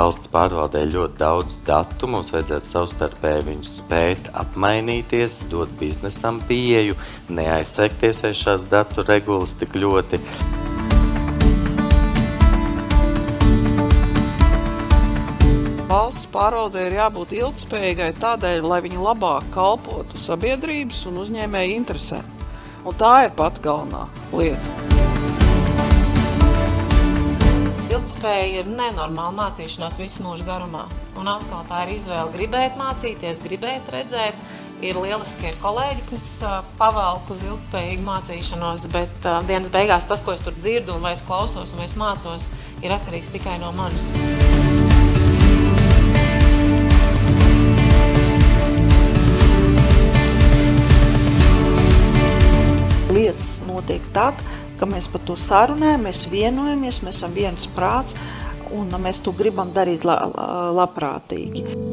valsts pārvaldē ļoti daudz datu, mums vajadzētu savstarpēji viņus spēt apmainīties, dot biznesam pieeju, neaizsekties aiz šās datu regulas tik ļoti. Valsts pārvaldē ir jābūt ilgtspējīgai tādēļ, lai viņi labāk kalpotu sabiedrības un uzņēmēju interesēm. Un tā ir pat galvenā lieta. Ilgtspēja ir nenormāla mācīšanās visu mūžu garumā. Un atkal tā ir izvēle gribēt mācīties, gribēt redzēt. Ir lieliski kolēģi, kas pavelk uz ilgtspējīgu mācīšanos, bet dienas beigās tas, ko es tur dzirdu un vai es klausos un vai es mācos, ir atkarīgs tikai no manis. Lietas notiek tad, ka mēs par to sarunājam, mēs vienojamies, mēs esam viens prāts un mēs to gribam darīt labprātīgi.